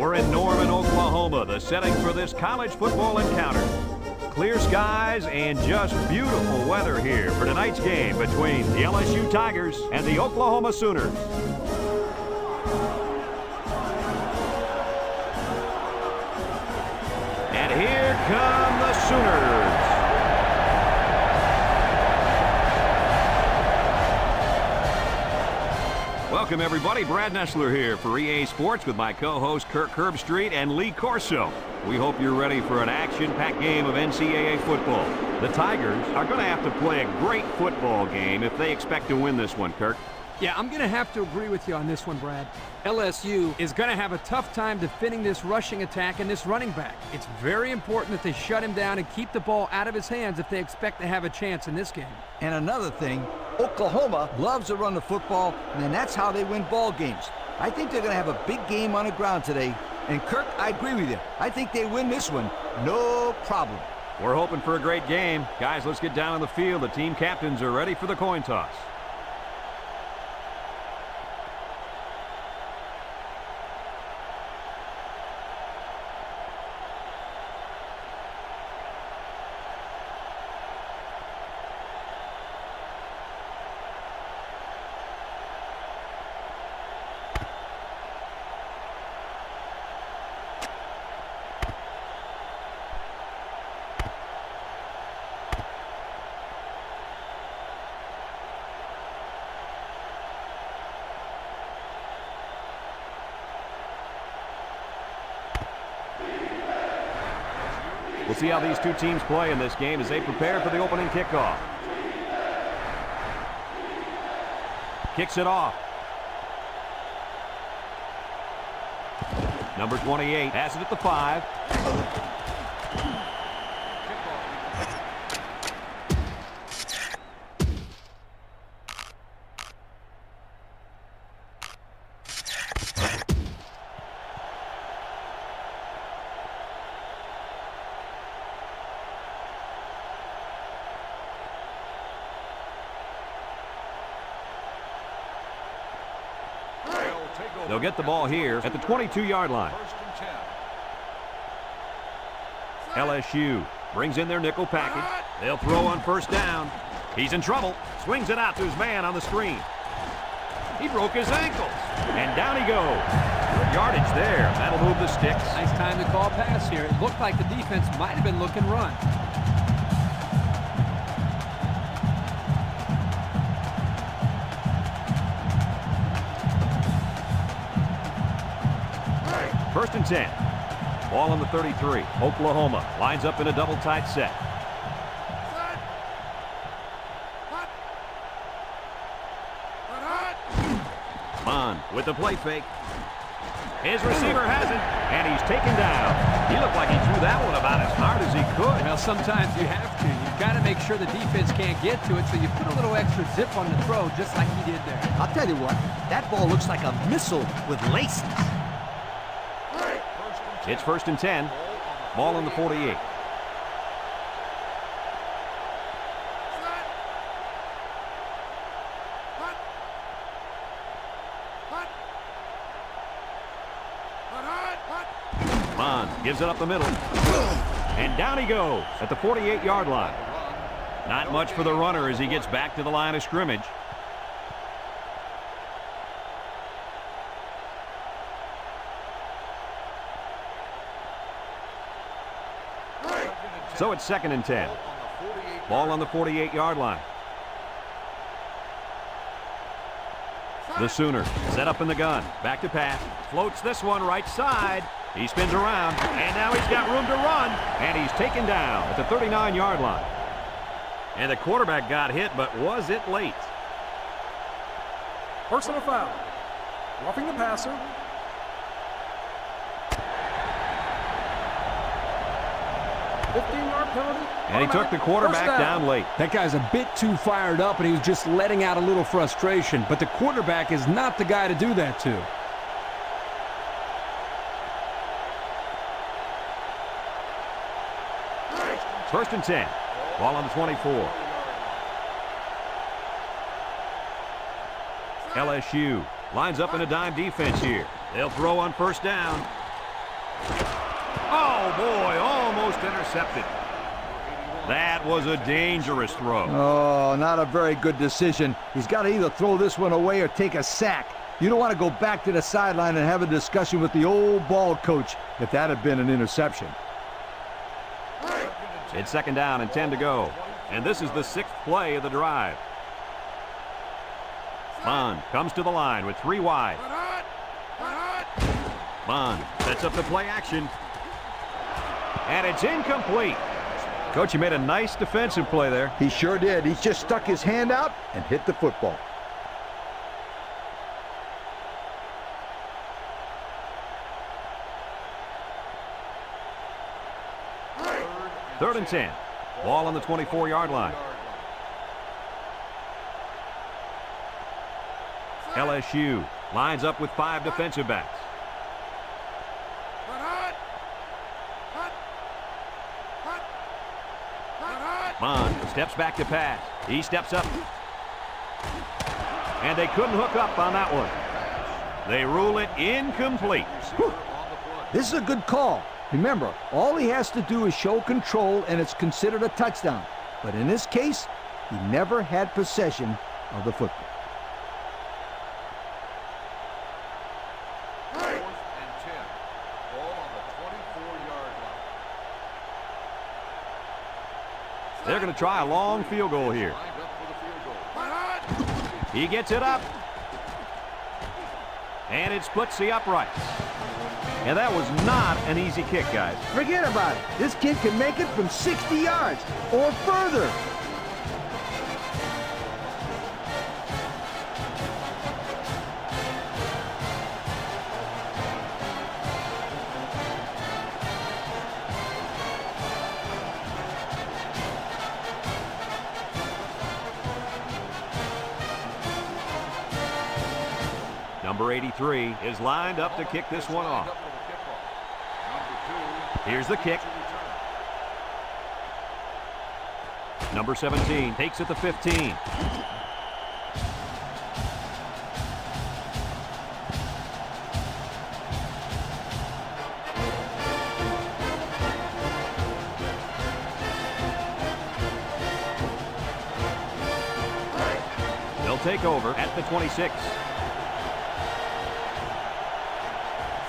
We're in Norman, Oklahoma, the setting for this college football encounter. Clear skies and just beautiful weather here for tonight's game between the LSU Tigers and the Oklahoma Sooners. And here come the Sooners. Welcome, everybody. Brad Nessler here for EA Sports with my co-host Kirk Herbstreit and Lee Corso. We hope you're ready for an action-packed game of NCAA football. The Tigers are going to have to play a great football game if they expect to win this one, Kirk. Yeah, I'm going to have to agree with you on this one, Brad. LSU is going to have a tough time defending this rushing attack and this running back. It's very important that they shut him down and keep the ball out of his hands if they expect to have a chance in this game. And another thing, Oklahoma loves to run the football, and that's how they win ball games. I think they're going to have a big game on the ground today. And Kirk, I agree with you. I think they win this one, no problem. We're hoping for a great game. Guys, let's get down on the field. The team captains are ready for the coin toss. We'll see how these two teams play in this game as they prepare for the opening kickoff. Kicks it off. Number 28 has it at the 5. They'll get the ball here at the 22-yard line. LSU brings in their nickel package. They'll throw on first down. He's in trouble. Swings it out to his man on the screen. He broke his ankles. And down he goes. Good yardage there. That'll move the sticks. Nice time to call pass here. It looked like the defense might have been looking run. First and 10. Ball on the 33. Oklahoma lines up in a double tight set. On with the play fake. His receiver has it, and he's taken down. He looked like he threw that one about as hard as he could. Well, sometimes you have to. You've got to make sure the defense can't get to it, so you put a little extra zip on the throw, just like he did there. I'll tell you what, that ball looks like a missile with laces. It's first and 10. Ball on the 48. Bond gives it up the middle. And down he goes at the 48-yard line. Not much for the runner as he gets back to the line of scrimmage. So it's second and 10. Ball on the 48-yard line. The Sooners set up in the gun. Back to pass. Floats this one right side. He spins around, and now he's got room to run. And he's taken down at the 39-yard line. And the quarterback got hit, but was it late? Personal foul. Roughing the passer. And he took the quarterback down late. That guy's a bit too fired up, and he was just letting out a little frustration. But the quarterback is not the guy to do that to. First and 10. Ball on the 24. LSU lines up in a dime defense here. They'll throw on first down. Oh, boy, almost intercepted. That was a dangerous throw. Oh, not a very good decision. He's got to either throw this one away or take a sack. You don't want to go back to the sideline and have a discussion with the old ball coach if that had been an interception. It's 2nd down and 10 to go. And this is the 6th play of the drive. Bond comes to the line with 3 wide. Bond sets up the play action. And it's incomplete. Coach, you made a nice defensive play there. He sure did. He just stuck his hand out and hit the football. Third and 10. Ball on the 24-yard line. LSU lines up with 5 defensive backs. Bond steps back to pass. He steps up. And they couldn't hook up on that one. They rule it incomplete. Whew. This is a good call. Remember, all he has to do is show control, and it's considered a touchdown. But in this case, he never had possession of the football. They're going to try a long field goal here. He gets it up. And it splits the uprights. And that was not an easy kick, guys. Forget about it. This kid can make it from 60 yards or further. Number 83 is lined up to kick this one off. Here's the kick. Number 17 takes it to 15. They'll take over at the 26.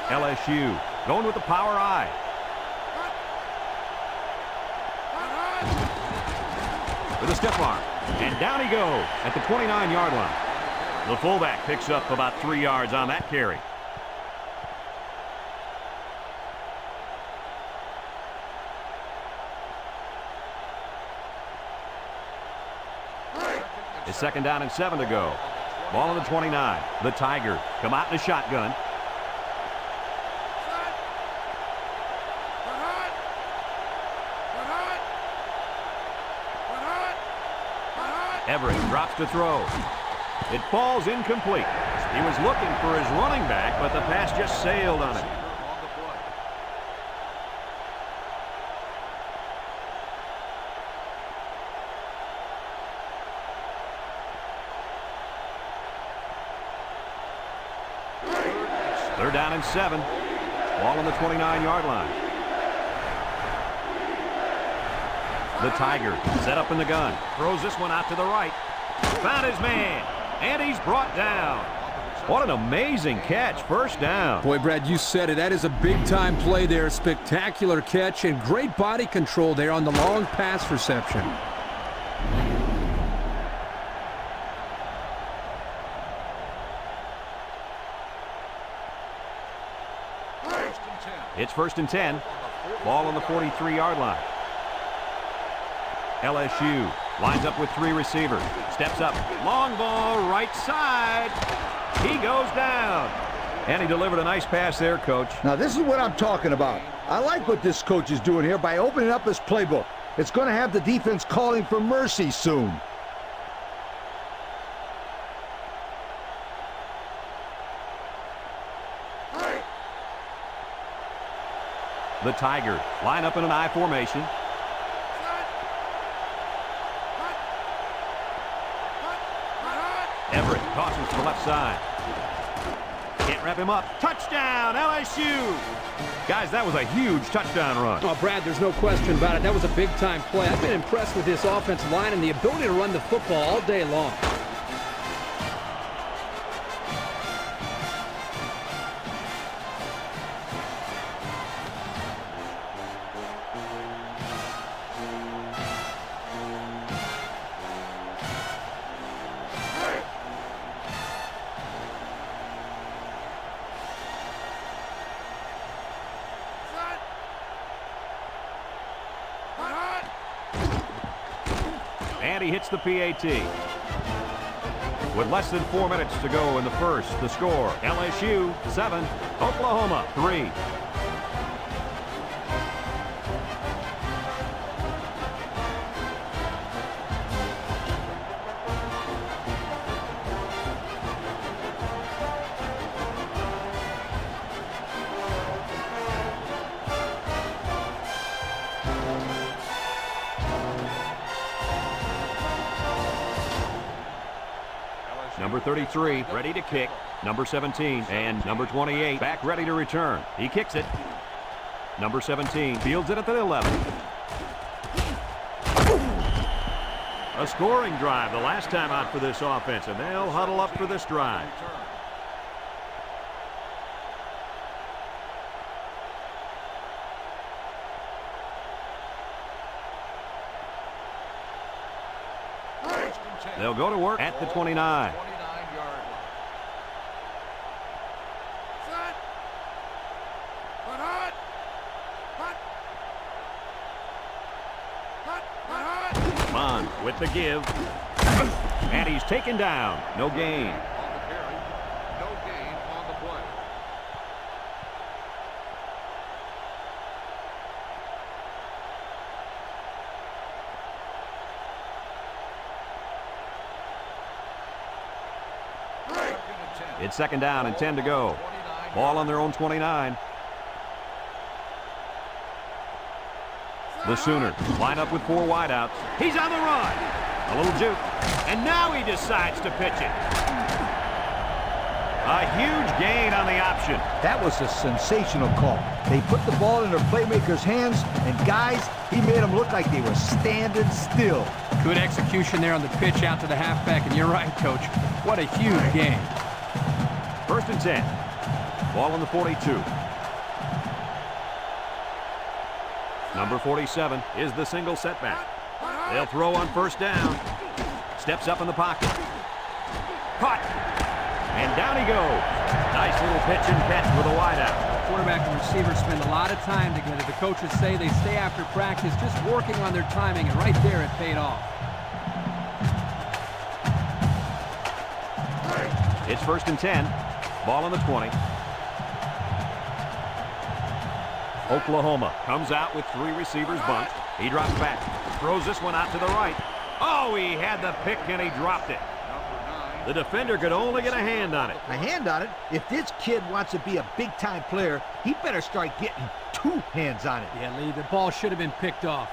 LSU going with the power I. With a stiff arm. And down he goes at the 29-yard line. The fullback picks up about 3 yards on that carry. It's 2nd down and 7 to go. Ball on the 29. The Tigers come out in a shotgun. Everett drops to throw. It falls incomplete. He was looking for his running back, but the pass just sailed on it. Third down and 7. Ball on the 29-yard line. The Tiger set up in the gun. Throws this one out to the right. Found his man. And he's brought down. What an amazing catch. First down. Boy, Brad, you said it. That is a big-time play there. Spectacular catch and great body control there on the long pass reception. It's 1st and 10. Ball on the 43-yard line. LSU lines up with 3 receivers. Steps up. Long ball, right side. He goes down. And he delivered a nice pass there, Coach. Now, this is what I'm talking about. I like what this coach is doing here by opening up his playbook. It's going to have the defense calling for mercy soon. The Tigers line up in an I formation. Everett tosses to the left side. Can't wrap him up. Touchdown, LSU! Guys, that was a huge touchdown run. Oh, Brad, there's no question about it. That was a big-time play. I've been impressed with this offensive line and the ability to run the football all day long. And he hits the PAT. With less than 4 minutes to go in the first, the score, LSU 7, Oklahoma 3. Number 33, ready to kick. Number 17 and number 28 back ready to return. He kicks it. Number 17 fields it at the 11. A scoring drive the last time out for this offense, and they'll huddle up for this drive. They'll go to work at the 29. Bond with the give. And he's taken down. No gain. No gain on the play. It's second down and 10 to go. Ball on their own 29. The Sooners line up with 4 wideouts. He's on the run. A little juke. And now he decides to pitch it. A huge gain on the option. That was a sensational call. They put the ball in their playmaker's hands, and guys, he made them look like they were standing still. Good execution there on the pitch out to the halfback, and you're right, Coach. What a huge game. First and 10. Ball on the 42. Number 47 is the single setback. They'll throw on first down. Steps up in the pocket. Caught. And down he goes. Nice little pitch and catch with a wideout. Quarterback and receiver spend a lot of time together. The coaches say they stay after practice just working on their timing, and right there it paid off. It's first and 10. Ball on the 20. Oklahoma comes out with 3 receivers bunt. He drops back. Throws this one out to the right. Oh, he had the pick and he dropped it. The defender could only get a hand on it. A hand on it? If this kid wants to be a big-time player, he better start getting 2 hands on it. Yeah, Lee, the ball should have been picked off.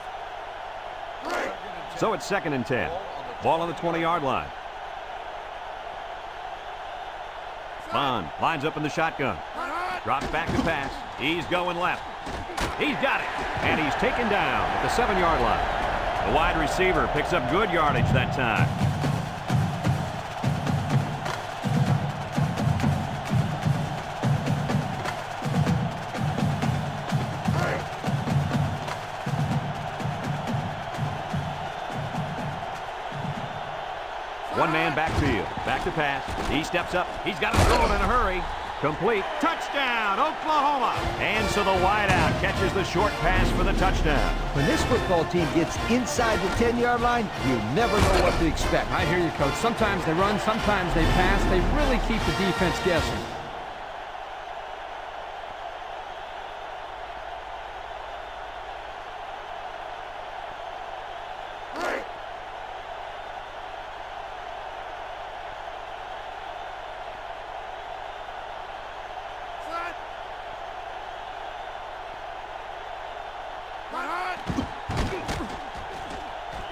So it's second and 10. Ball on the 20-yard line. Bond lines up in the shotgun. Drops back to pass. He's going left. He's got it. And he's taken down at the 7-yard line. The wide receiver picks up good yardage that time. One-man backfield. Back to pass. He steps up. He's got to throw it in a hurry. Complete. Touchdown, Oklahoma. And so the wideout catches the short pass for the touchdown. When this football team gets inside the 10-yard line, you never know what to expect. I hear you, Coach. Sometimes they run, sometimes they pass. They really keep the defense guessing.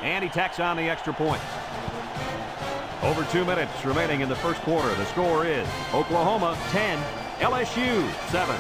And he tacks on the extra point. Over 2 minutes remaining in the first quarter. The score is Oklahoma 10, LSU 7.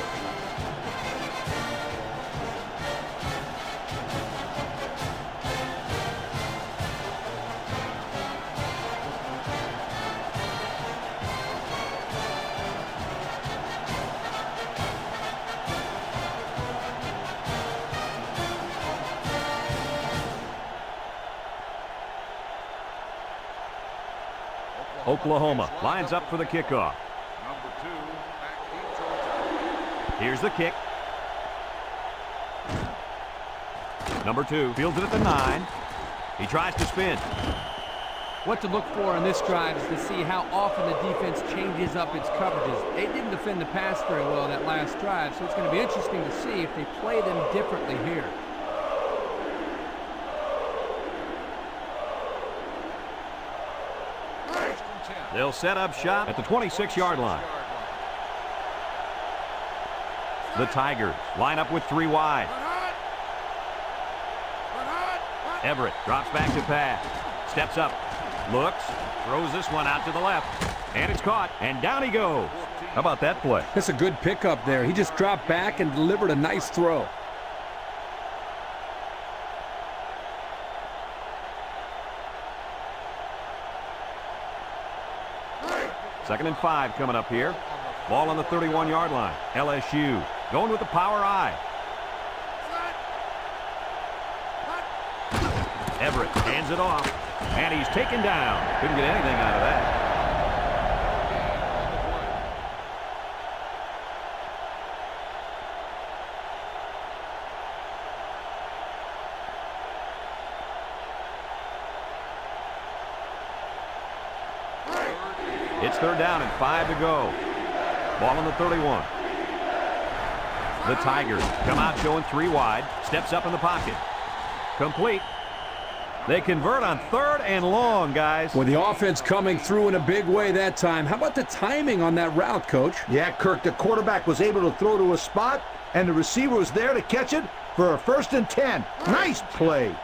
Oklahoma lines up for the kickoff. Number 2, back in. Here's the kick. Number 2 fields it at the 9. He tries to spin. What to look for on this drive is to see how often the defense changes up its coverages. They didn't defend the pass very well that last drive, so it's going to be interesting to see if they play them differently here. They'll set up shop at the 26-yard line. The Tigers line up with 3 wide. Everett drops back to pass. Steps up. Looks. Throws this one out to the left. And it's caught. And down he goes. How about that play? That's a good pickup there. He just dropped back and delivered a nice throw. Second and 5 coming up here. Ball on the 31-yard line. LSU going with the power I. Everett hands it off. And he's taken down. Couldn't get anything out of that. It's third down and 5 to go. Ball on the 31. The Tigers come out showing 3 wide. Steps up in the pocket. Complete. They convert on third and long, guys. Well, the offense coming through in a big way that time. How about the timing on that route, Coach? Yeah, Kirk, the quarterback was able to throw to a spot, and the receiver was there to catch it for a 1st and 10. Nice play.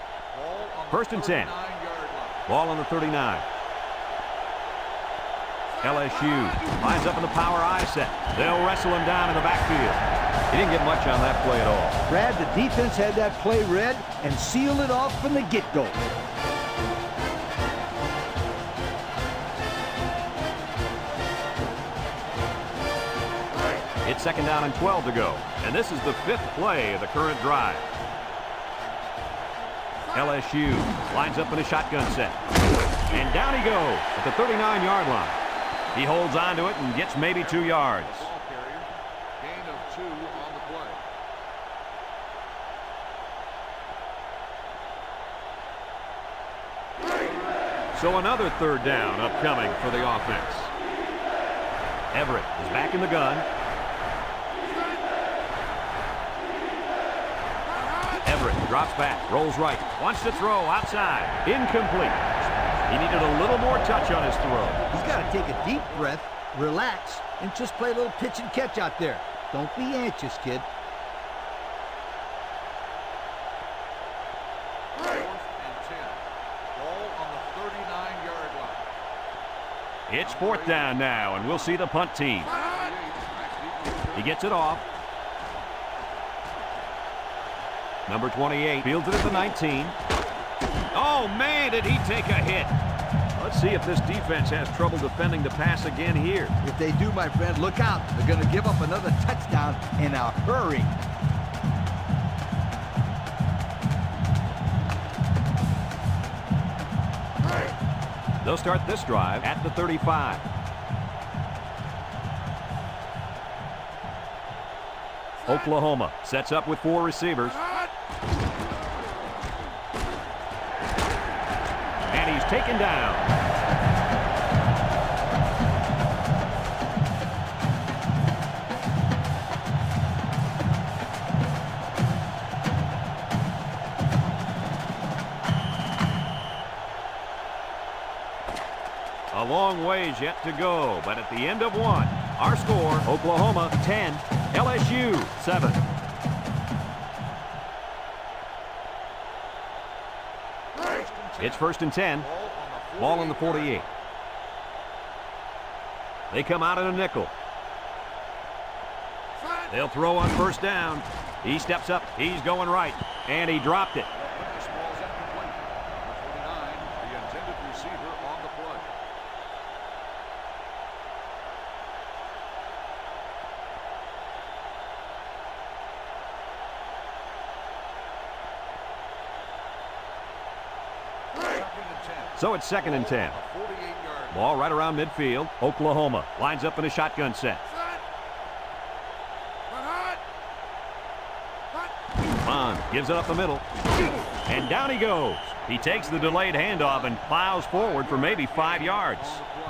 1st and 10. Ball on the 39. LSU lines up in the power I set. They'll wrestle him down in the backfield. He didn't get much on that play at all. Brad, the defense had that play read and sealed it off from the get-go. It's second down and 12 to go. And this is the 5th play of the current drive. LSU lines up in a shotgun set. And down he goes at the 39-yard line. He holds on to it and gets maybe 2 yards. Gain of 2 on the play. So another third down upcoming for the offense. Everett is back in the gun. Everett drops back, rolls right, wants to throw outside. Incomplete. He needed a little more touch on his throw. He's got to take a deep breath, relax, and just play a little pitch and catch out there. Don't be anxious, kid. 4th and 10. Ball on the 39-yard line. It's 4th down now, and we'll see the punt team. He gets it off. Number 28 fields it at the 19. Oh, man, did he take a hit. Let's see if this defense has trouble defending the pass again here. If they do, my friend, look out. They're going to give up another touchdown in a hurry. They'll start this drive at the 35. Oklahoma sets up with 4 receivers. And he's taken down. A long ways yet to go, but at the end of 1, our score, Oklahoma 10, LSU 7. It's 1st and 10. Ball on the 48. They come out in a nickel. They'll throw on first down. He steps up. He's going right. And he dropped it. This ball's incomplete. Number 49, the intended receiver on the play. So it's 2nd and 10. 48-yard. Ball right around midfield. Oklahoma lines up in a shotgun set. Bond gives it up the middle. And down he goes. He takes the delayed handoff and plows forward for maybe 5 yards. On the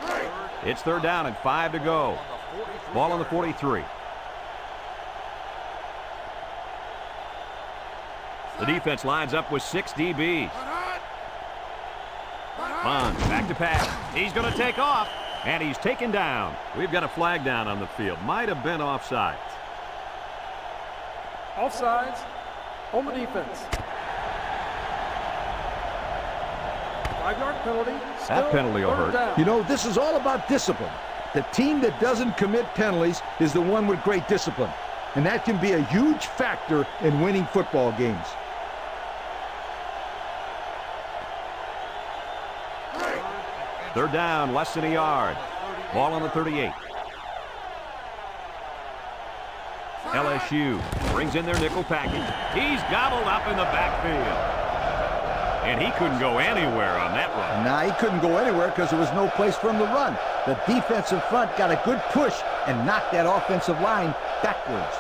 play. It's 3rd down and 5 to go. Ball on the 43. The defense lines up with 6 DBs. Bond back to pass. He's going to take off. And he's taken down. We've got a flag down on the field. Might have been offside. Offsides on the defense. 5-yard penalty. That penalty will Still hurt. down. You know, this is all about discipline. The team that doesn't commit penalties is the one with great discipline. And that can be a huge factor in winning football games. They're down, less than a yard. Ball on the 38. LSU brings in their nickel package. He's gobbled up in the backfield. And he couldn't go anywhere on that run. Nah, he couldn't go anywhere because there was no place for him to run. The defense in front got a good push and knocked that offensive line backwards.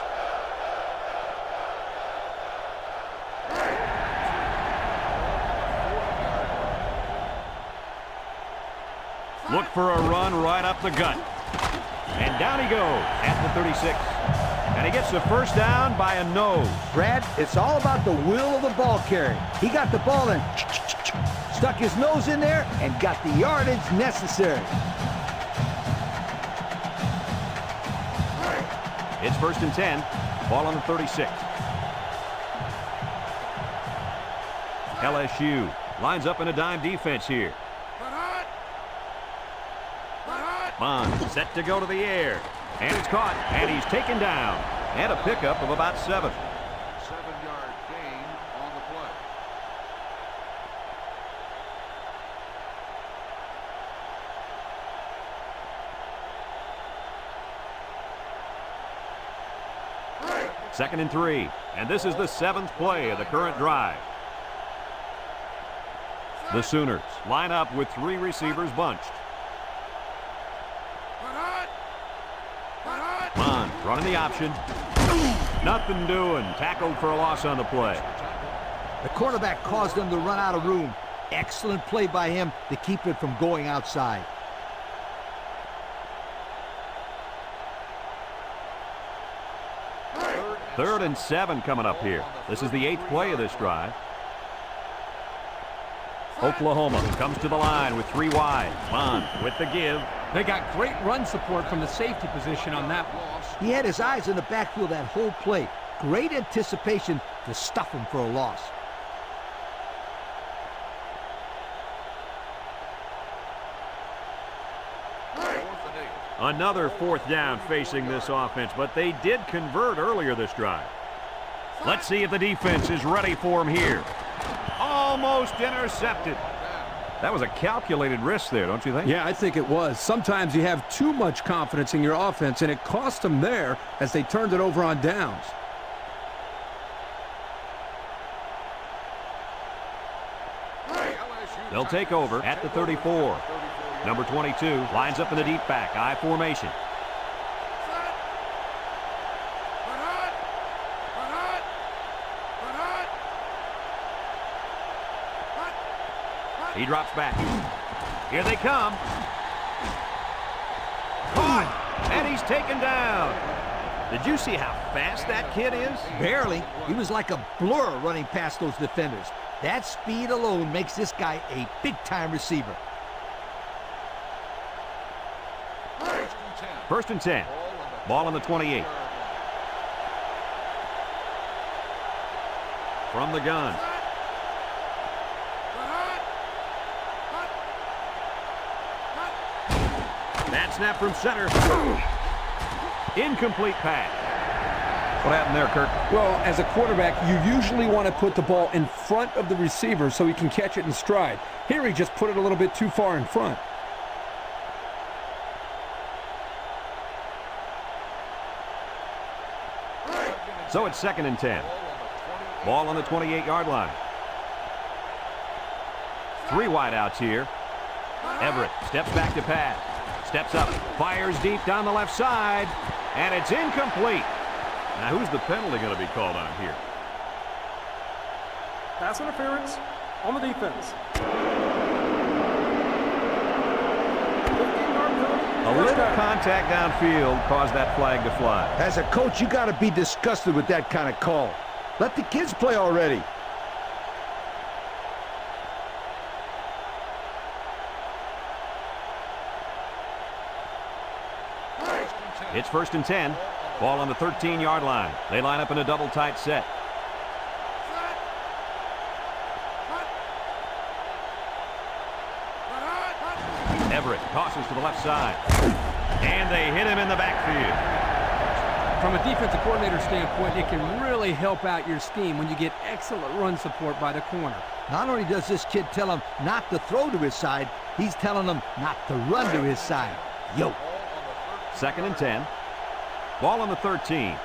Look for a run right up the gut. And down he goes at the 36. And he gets the first down by a nose. Brad, it's all about the will of the ball carrier. He got the ball and stuck his nose in there and got the yardage necessary. It's 1st and 10. Ball on the 36. LSU lines up in a dime defense here. Bond set to go to the air. And it's caught. And he's taken down. And a pickup of about 7. 7-yard gain on the play. Second and 3. And this is the 7th play of the current drive. The Sooners line up with 3 receivers bunched. Bond running the option. Nothing doing. Tackled for a loss on the play. The quarterback caused them to run out of room. Excellent play by him to keep it from going outside. Third and 7 coming up here. This is the 8th play of this drive. Oklahoma comes to the line with 3 wide. Bond with the give. They got great run support from the safety position on that one. He had his eyes in the backfield that whole play. Great anticipation to stuff him for a loss. Another 4th down facing this offense, but they did convert earlier this drive. Let's see if the defense is ready for him here. Almost intercepted. That was a calculated risk there, don't you think? Yeah, I think it was. Sometimes you have too much confidence in your offense, and it cost them there as they turned it over on downs. They'll take over at the 34. Number 22 lines up in the deep back, I formation. He drops back. Here they come. Caught! And he's taken down. Did you see how fast that kid is? Barely. He was like a blur running past those defenders. That speed alone makes this guy a big-time receiver. 1st and 10. Ball on the 28. from the gun. That snap from center. Incomplete pass. What happened there, Kirk? Well, as a quarterback, you usually want to put the ball in front of the receiver so he can catch it in stride. Here he just put it a little bit too far in front. So it's 2nd and 10. Ball on the 28-yard line. 3 wideouts here. Everett steps back to pass. Steps up, fires deep down the left side, and it's incomplete. Now, who's the penalty going to be called on here? Pass interference on the defense. 15-yard penalty. A little contact downfield caused that flag to fly. As a coach, you got to be disgusted with that kind of call. Let the kids play already. It's 1st and 10. Ball on the 13-yard line. They line up in a double tight set. Everett tosses to the left side. And they hit him in the backfield. From a defensive coordinator standpoint, it can really help out your scheme when you get excellent run support by the corner. Not only does this kid tell him not to throw to his side, he's telling him not to run to his side. Yo. 2nd and 10. Ball on the 13.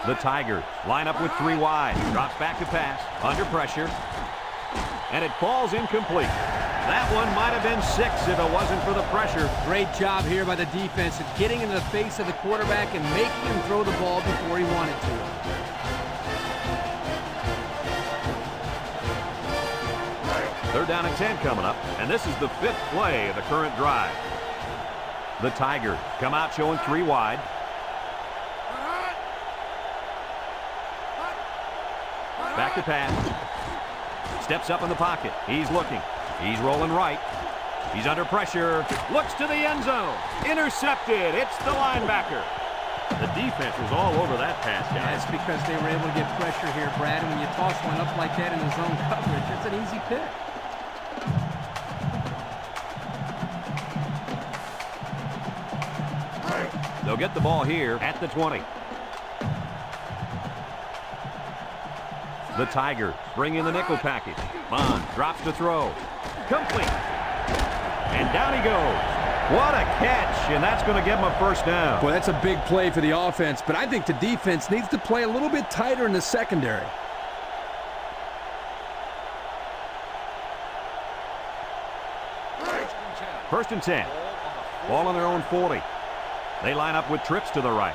The Tigers line up with 3 wide. Drops back to pass. Under pressure. And it falls incomplete. That one might have been 6 if it wasn't for the pressure. Great job here by the defense of getting in the face of the quarterback and making him throw the ball before he wanted to. Third down and 10 coming up. And this is the 5th play of the current drive. The Tigers come out showing 3 wide. Back to pass. Steps up in the pocket. He's looking. He's rolling right. He's under pressure. Looks to the end zone. Intercepted. It's the linebacker. The defense was all over that pass, guys. That's because they were able to get pressure here, Brad. And when you toss one up like that in the zone coverage, it's an easy pick. They'll get the ball here at the 20. The Tigers bring in the nickel package. Bond drops to throw. Complete. And down he goes. What a catch, and that's going to give him a first down. Boy, that's a big play for the offense, but I think the defense needs to play a little bit tighter in the secondary. First and 10. Ball on their own 40. They line up with trips to the right.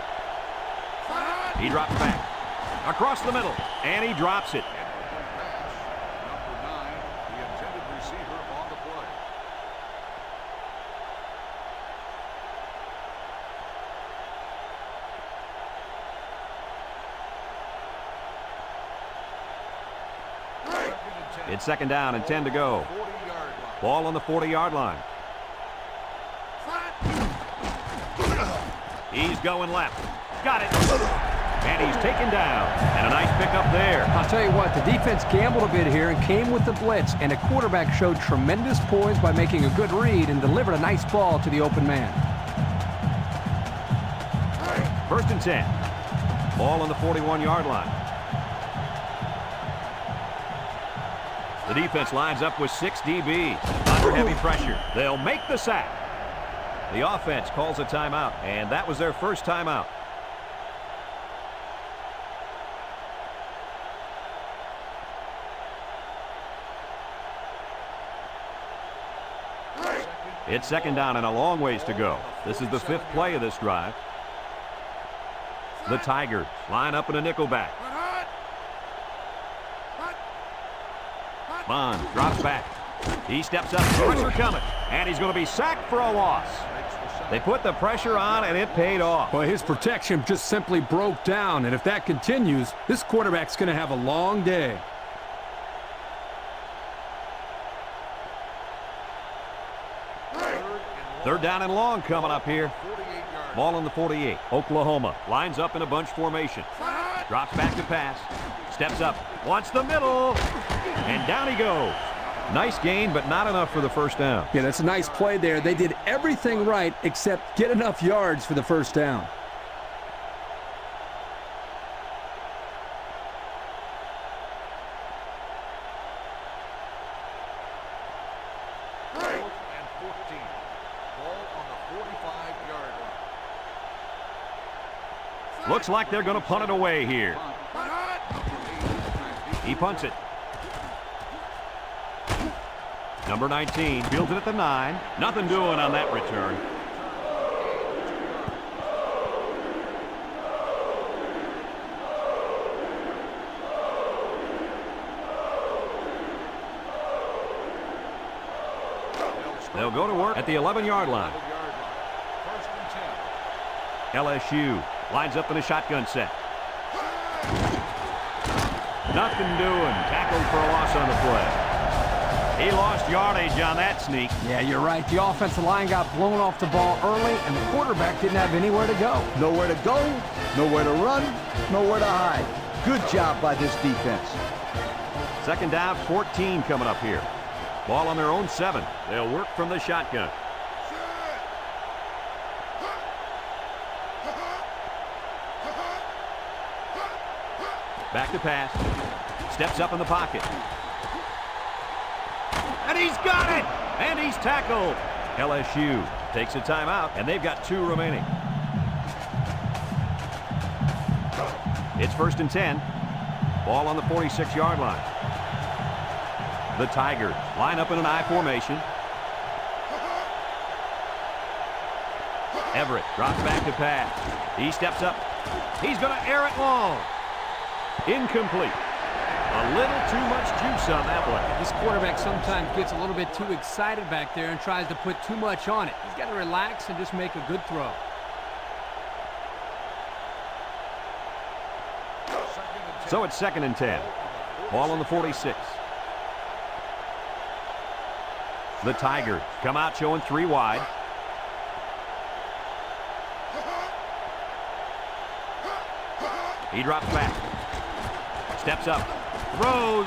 He drops back. Across the middle. And he drops it. Number 9, the intended receiver on the play. It's 2nd down and 10 to go. Ball on the 40-yard line. He's going left. Got it. And he's taken down. And a nice pickup there. I'll tell you what, the defense gambled a bit here and came with the blitz, and the quarterback showed tremendous poise by making a good read and delivered a nice ball to the open man. 1st and 10. Ball on the 41-yard line. The defense lines up with 6 DBs. Under heavy pressure. They'll make the sack. The offense calls a timeout, and that was their first timeout. It's 2nd down and a long ways to go. This is the 5th play of this drive. The Tigers line up in a nickelback. Bond drops back. He steps up. Pressure coming. And he's going to be sacked for a loss. They put the pressure on, and it paid off. Well, his protection just simply broke down, and if that continues, this quarterback's going to have a long day. Third down and long coming up here. Ball on the 48. Oklahoma lines up in a bunch formation. Drops back to pass. Steps up. Wants the middle. And down he goes. Nice gain, but not enough for the first down. Yeah, that's a nice play there. They did everything right except get enough yards for the first down. Looks like they're going to punt it away here. He punts it. Number 19 fields it at the 9. Nothing doing on that return. They'll go to work at the 11-yard line. LSU lines up in a shotgun set. Nothing doing. Tackled for a loss on the play. He lost yardage on that sneak. Yeah, you're right. The offensive line got blown off the ball early, and the quarterback didn't have anywhere to go. Nowhere to go, nowhere to run, nowhere to hide. Good job by this defense. Second down, 14 coming up here. Ball on their own 7. They'll work from the shotgun. Back to pass. Steps up in the pocket. And he's got it! And he's tackled. LSU takes a timeout, and they've got 2 remaining. It's 1st and 10. Ball on the 46-yard line. The Tigers line up in an I formation. Everett drops back to pass. He steps up. He's going to air it long. Incomplete. A little too much juice on that one. This quarterback sometimes gets a little bit too excited back there and tries to put too much on it. He's got to relax and just make a good throw. So it's 2nd and 10. Ball on the 46. The Tigers come out showing 3 wide. He drops back. Steps up. Throws.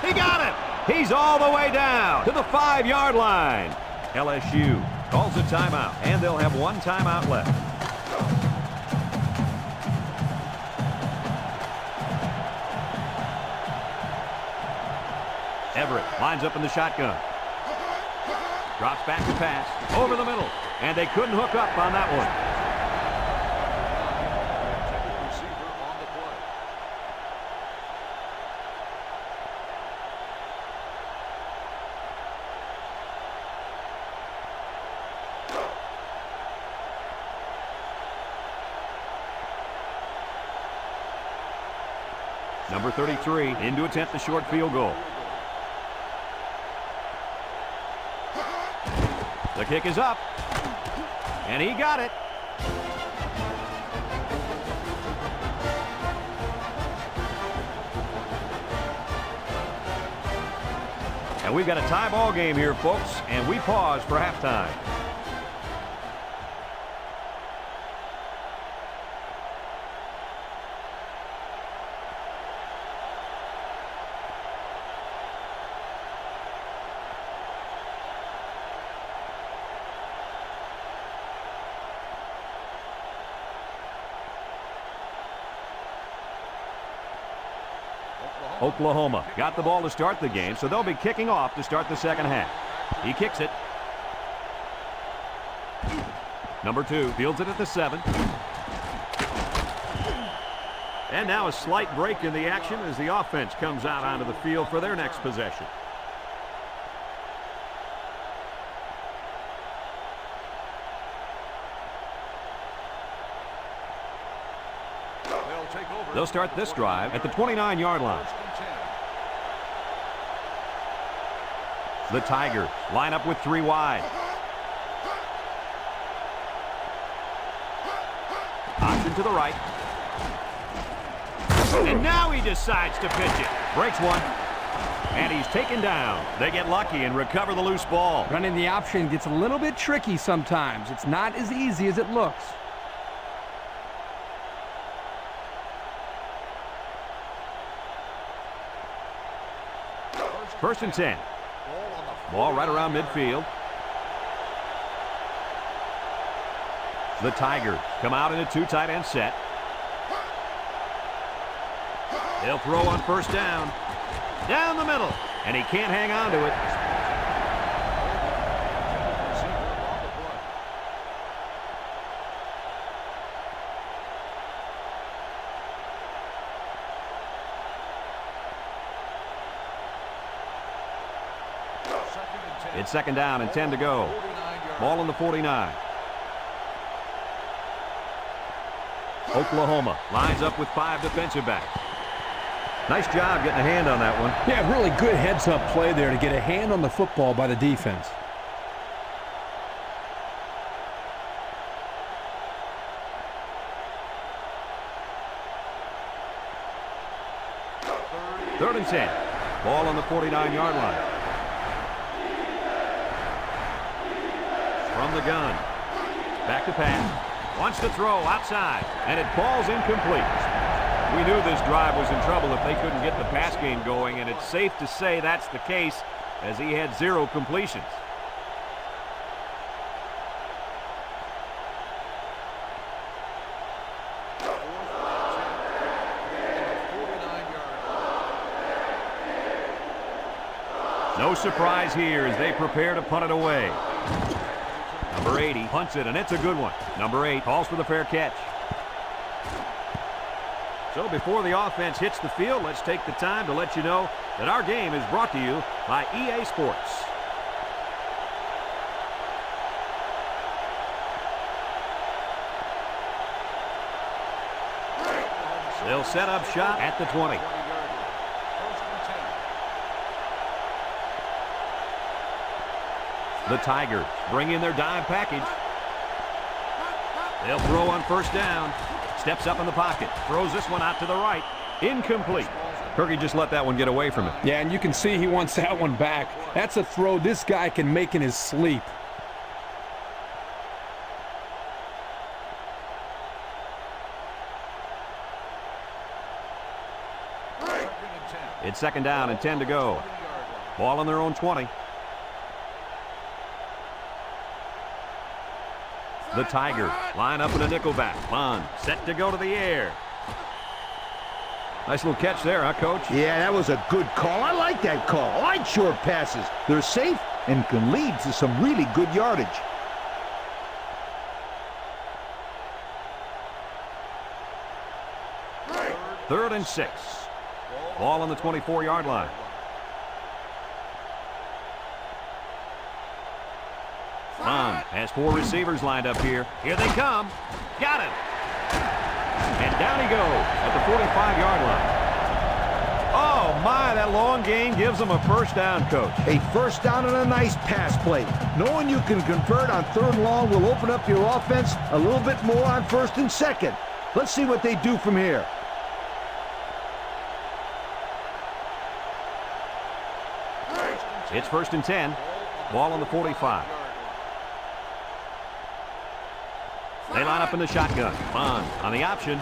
He got it. He's all the way down to the 5-yard line. LSU calls a timeout, and they'll have 1 timeout left. Everett lines up in the shotgun. Drops back to pass. Over the middle. And they couldn't hook up on that one. Number 33 in to attempt the short field goal. The kick is up. And he got it. And we've got a tie ball game here, folks, and we pause for halftime. Oklahoma got the ball to start the game, so they'll be kicking off to start the second half. He kicks it. Number 2 fields it at the 7. And now a slight break in the action as the offense comes out onto the field for their next possession. They'll start this drive at the 29-yard line. The Tigers line up with 3 wide. Option to the right. And now he decides to pitch it. Breaks one. And he's taken down. They get lucky and recover the loose ball. Running the option gets a little bit tricky sometimes. It's not as easy as it looks. First and 10. Ball right around midfield. The Tigers come out in a 2 tight end set. They'll throw on first down. Down the middle. And he can't hang on to it. It's second down and 10 to go. Ball on the 49. Oklahoma lines up with 5 defensive backs. Nice job getting a hand on that one. Yeah, really good heads-up play there to get a hand on the football by the defense. Third and 10. Ball on the 49-yard line. From the gun. Back to pass. Wants to throw outside, and it falls incomplete. We knew this drive was in trouble if they couldn't get the pass game going, and it's safe to say that's the case as he had 0 completions. No surprise here as they prepare to punt it away. Number 80 punts it, and it's a good one. Number 8 calls for the fair catch. So before the offense hits the field, let's take the time to let you know that our game is brought to you by EA Sports. They'll set up shop at the 20. The Tigers bring in their dime package. They'll throw on first down. Steps up in the pocket. Throws this one out to the right. Incomplete. Kirky just let that one get away from him. Yeah, and you can see he wants that one back. That's a throw this guy can make in his sleep. It's second down and 10 to go. Ball on their own 20. The Tigers line up in a nickelback. Bond set to go to the air. Nice little catch there, huh, Coach? Yeah, that was a good call. I like that call. I like short passes. They're safe and can lead to some really good yardage. Third and 6. Ball on the 24-yard line. Bond has 4 receivers lined up here. Here they come. Got him. And down he goes at the 45-yard line. Oh, my, that long gain gives them a first down, Coach. A first down and a nice pass play. Knowing you can convert on 3rd and long will open up your offense a little bit more on 1st and 2nd. Let's see what they do from here. It's 1st and 10. Ball on the 45. They line up in the shotgun. Bond on the option.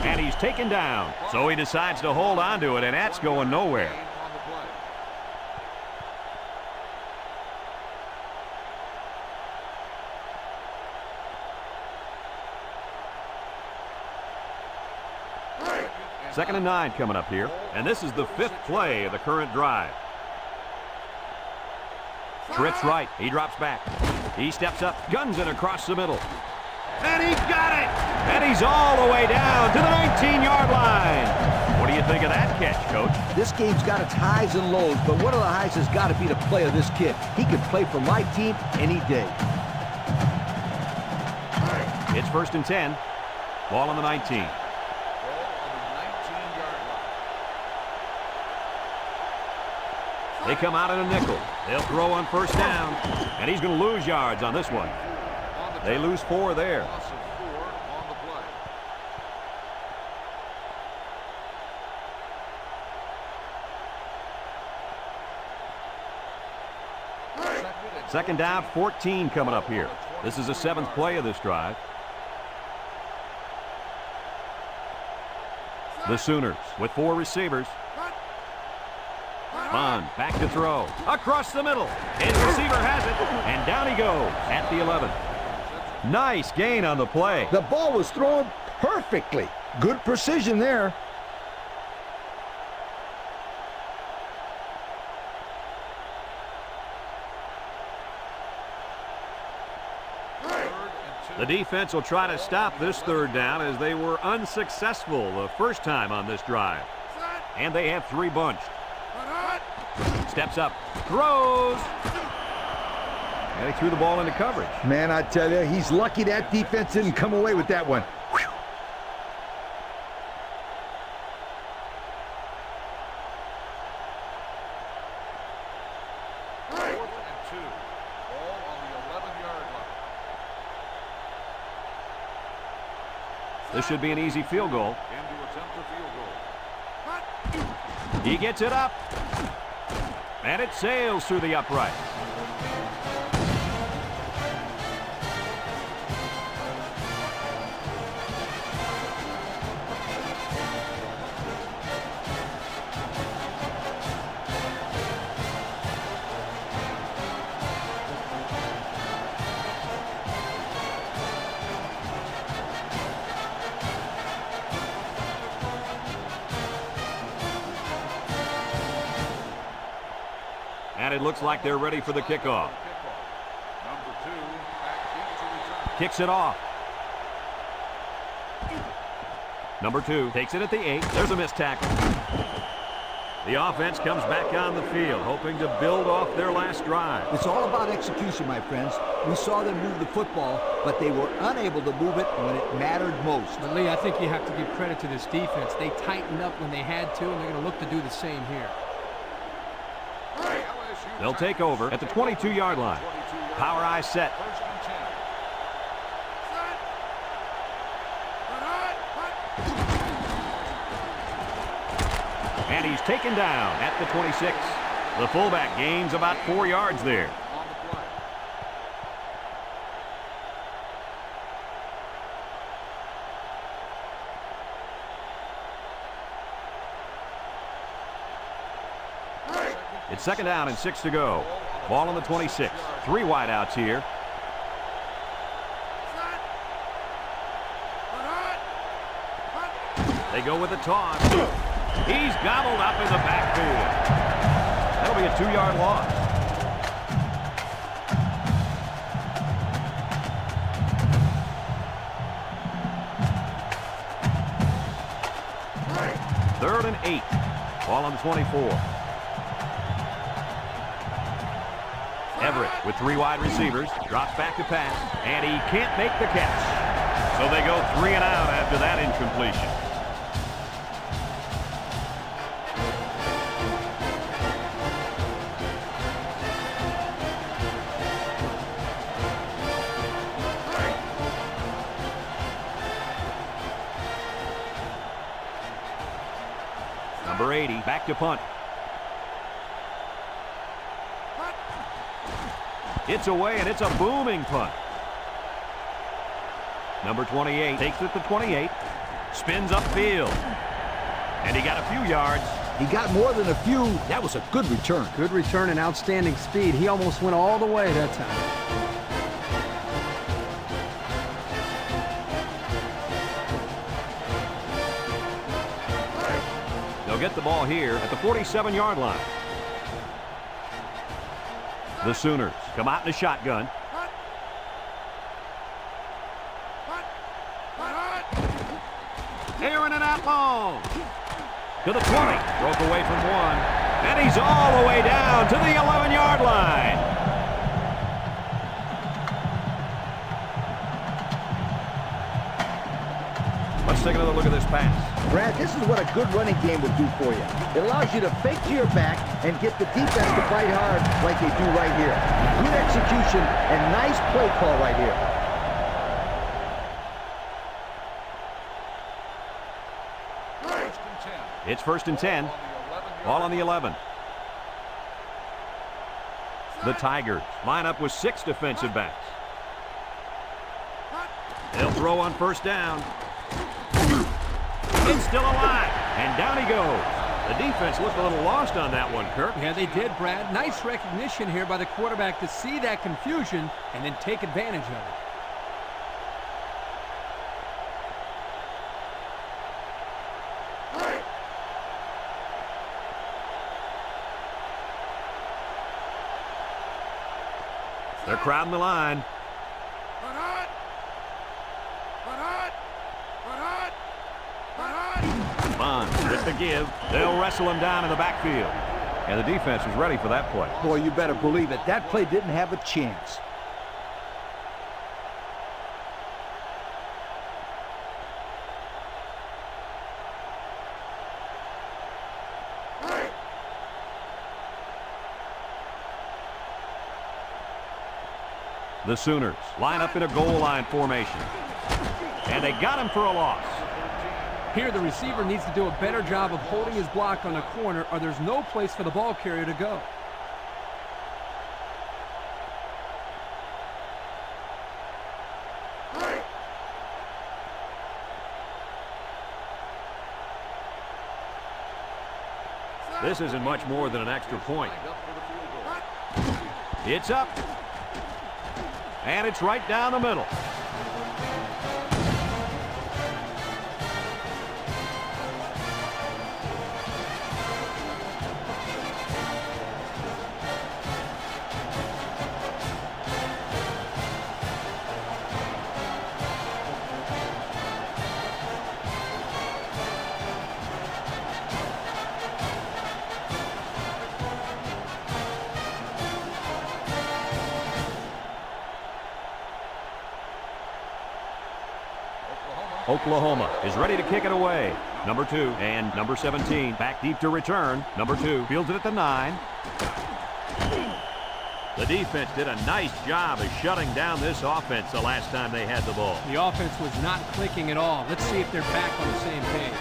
And he's taken down. So he decides to hold on to it, and that's going nowhere. Second and 9 coming up here. And this is the 5th play of the current drive. Trips right. He drops back. He steps up, guns it across the middle. And he got it! And he's all the way down to the 19-yard line. What do you think of that catch, Coach? This game's got its highs and lows, but one of the highs has got to be the play of this kid. He can play for my team any day. It's 1st and 10. Ball on the 19. They come out in a nickel. They'll throw on first down, and he's going to lose yards on this one. They lose 4 there. Second down, 14 coming up here. This is the 7th play of this drive. The Sooners with 4 receivers. Bond back to throw. Across the middle. His receiver has it. And down he goes at the 11. Nice gain on the play. The ball was thrown perfectly. Good precision there. The defense will try to stop this third down as they were unsuccessful the first time on this drive. And they have 3 bunched. Steps up, throws. And he threw the ball into coverage. Man, I tell you, he's lucky that defense didn't come away with that one. Whew. This should be an easy field goal. He gets it up. And it sails through the uprights. And it looks like they're ready for the kickoff. Kicks it off. Number 2 takes it at the 8. There's a missed tackle. The offense comes back on the field, hoping to build off their last drive. It's all about execution, my friends. We saw them move the football, but they were unable to move it when it mattered most. But Lee, I think you have to give credit to this defense. They tightened up when they had to, and they're going to look to do the same here. They'll take over at the 22-yard line. Power eye set. And he's taken down at the 26. The fullback gains about 4 yards there. It's 2nd down and 6 to go. Ball on the 26. 3 wideouts here. They go with the toss. He's gobbled up in the backfield. That'll be a 2-yard loss. Third and 8. Ball on the 24. Everett with 3 wide receivers, drops back to pass, and he can't make the catch. So they go 3 and out after that incompletion. Number 80, back to punt. It's away, and it's a booming punt. Number 28 takes it to 28. Spins upfield. And he got a few yards. He got more than a few. That was a good return. Good return and outstanding speed. He almost went all the way that time. They'll get the ball here at the 47-yard line. The Sooners come out in a shotgun. Aaron and out long. To the 20. Broke away from 1. And he's all the way down to the 11-yard line. Let's take another look at this pass. Brad, this is what a good running game will do for you. It allows you to fake to your back and get the defense to fight hard like they do right here. Good execution and nice play call right here. It's 1st and 10. Ball on the 11. The Tigers line up with 6 defensive backs. They'll throw on 1st down. It's still alive, and down he goes. The defense looked a little lost on that one, Kirk. Yeah, they did, Brad. Nice recognition here by the quarterback to see that confusion and then take advantage of it. They're crowding the line. Bonds with the give. They'll wrestle him down in the backfield. And the defense is ready for that play. Boy, you better believe it. That play didn't have a chance. The Sooners line up in a goal line formation. And they got him for a loss. Here, the receiver needs to do a better job of holding his block on the corner, or there's no place for the ball carrier to go. This isn't much more than an extra point. It's up. And it's right down the middle. Oklahoma is ready to kick it away. Number 2 and number 17 back deep to return. Number 2 fields it at the 9. The defense did a nice job of shutting down this offense the last time they had the ball. The offense was not clicking at all. Let's see if they're back on the same page.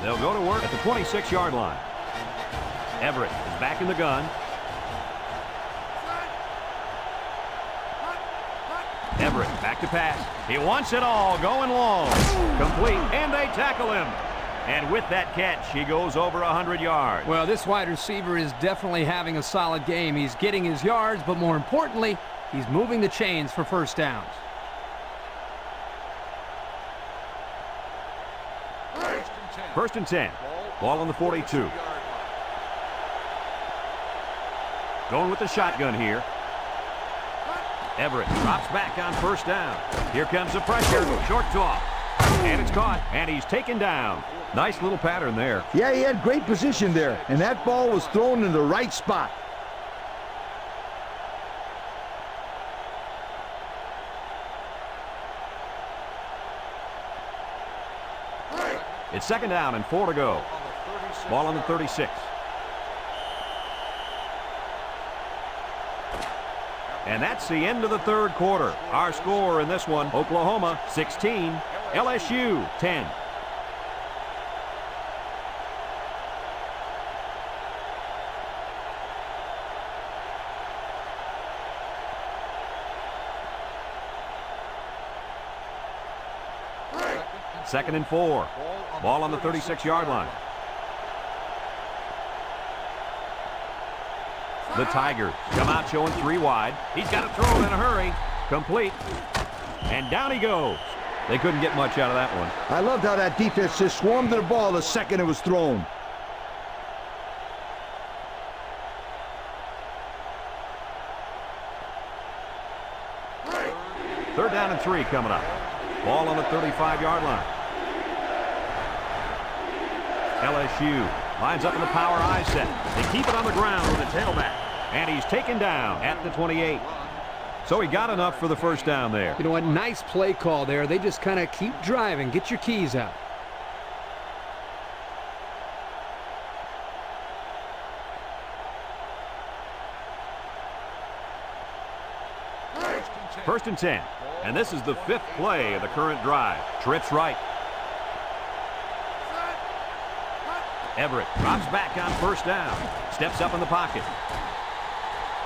They'll go to work at the 26-yard line. Everett is back in the gun. Everett back to pass. He wants it all, going long. Complete, and they tackle him. And with that catch, he goes over 100 yards. Well, this wide receiver is definitely having a solid game. He's getting his yards, but more importantly, he's moving the chains for first downs. First and 10. Ball on the 42. Going with the shotgun here. Everett drops back on first down. Here comes the pressure. Short toss. And it's caught. And he's taken down. Nice little pattern there. Yeah, he had great position there. And that ball was thrown in the right spot. It's second down and 4 to go. Ball on the 36. And that's the end of the third quarter. Our score in this one, Oklahoma 16, LSU 10. Second and 4. Ball on the 36-yard line. The Tigers come out showing 3 wide. He's got to throw it in a hurry. Complete. And down he goes. They couldn't get much out of that one. I loved how that defense just swarmed to the ball the second it was thrown. Third down and 3 coming up. Ball on the 35-yard line. LSU lines up in the power I set. They keep it on the ground with the tailback. And he's taken down at the 28. So he got enough for the first down there. You know what? Nice play call there. They just kind of keep driving. Get your keys out. First and 10. And this is the 5th play of the current drive. Trips right. Everett drops back on first down. Steps up in the pocket.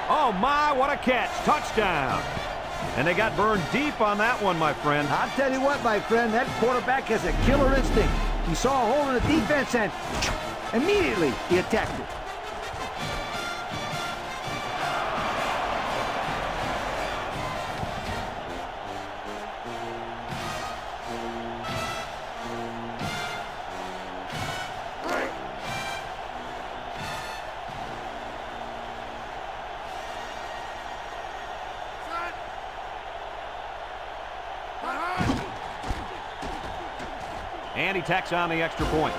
Oh, my, what a catch. Touchdown. And they got burned deep on that one, my friend. I'll tell you what, my friend, that quarterback has a killer instinct. He saw a hole in the defense and immediately he attacked it. And he tacks on the extra point.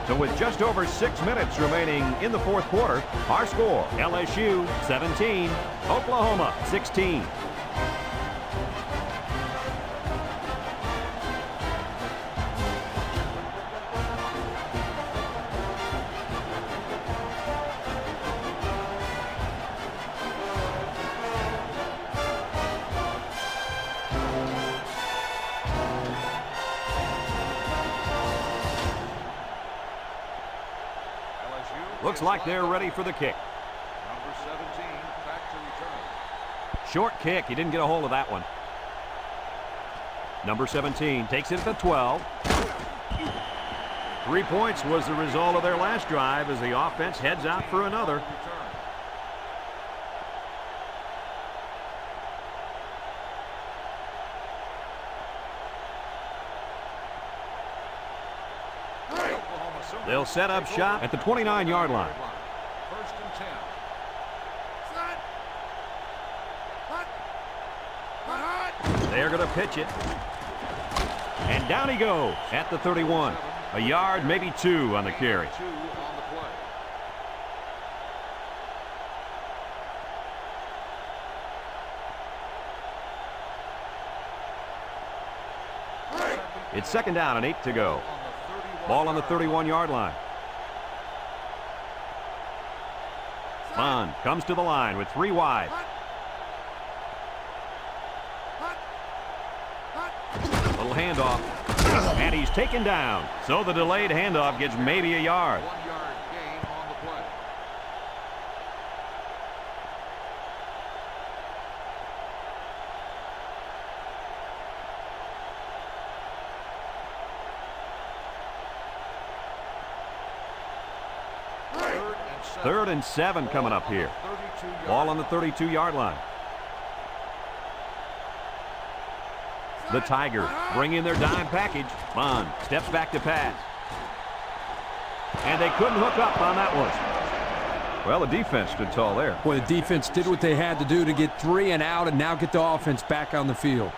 So with just over 6 minutes remaining in the fourth quarter, our score, LSU 17, Oklahoma 16. Looks like they're ready for the kick. Number 17 back to return. Short kick. He didn't get a hold of that one. Number 17 takes it at the 12. 3 points was the result of their last drive as the offense heads out for another. They'll set up shop at the 29-yard line. First and 10. They're going to pitch it. And down he goes at the 31. A yard, maybe 2 on the carry. 2 on the play. It's second down and 8 to go. Ball on the 31-yard line. Bond comes to the line with 3 wide. Little handoff. And he's taken down. So the delayed handoff gets maybe a yard. 1 yard gain on the play. Third and 7 coming up here. Ball on the 32-yard line. The Tigers bring in their dime package. Bond steps back to pass. And they couldn't hook up on that one. Well, the defense stood tall there. Boy, the defense did what they had to do to get 3 and out and now get the offense back on the field.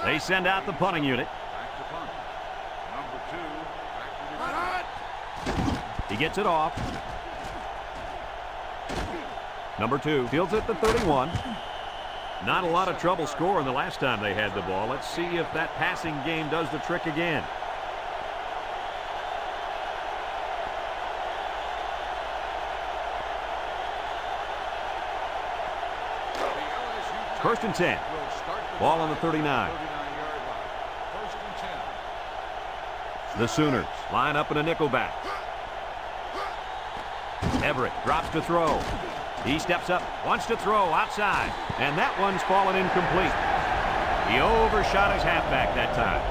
They send out the punting unit. Back to punt. Number 2 back to return. He gets it off. Number 2 fields it at the 31. Not a lot of trouble scoring the last time they had the ball. Let's see if that passing game does the trick again. First and 10. Ball on the 39. The Sooners line up in a nickel back. Everett drops to throw. He steps up, wants to throw outside, and that one's fallen incomplete. He overshot his halfback that time.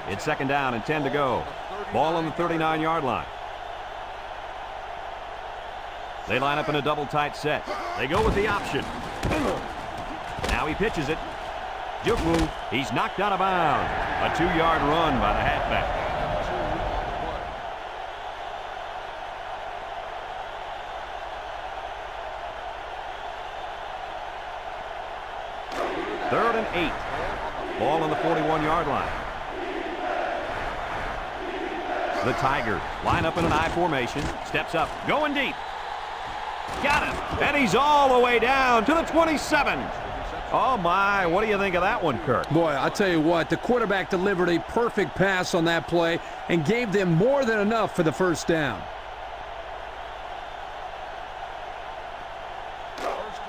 It's second down and 10 to go. Ball on the 39-yard line. They line up in a double tight set. They go with the option. Now he pitches it. Jukwu, he's knocked out of bounds. A 2-yard run by the halfback. Third and 8. Ball on the 41-yard line. The Tigers line up in an I formation. Steps up, going deep. Got him, and he's all the way down to the 27. Oh, my. What do you think of that one, Kirk? Boy, I'll tell you what, the quarterback delivered a perfect pass on that play and gave them more than enough for the first down.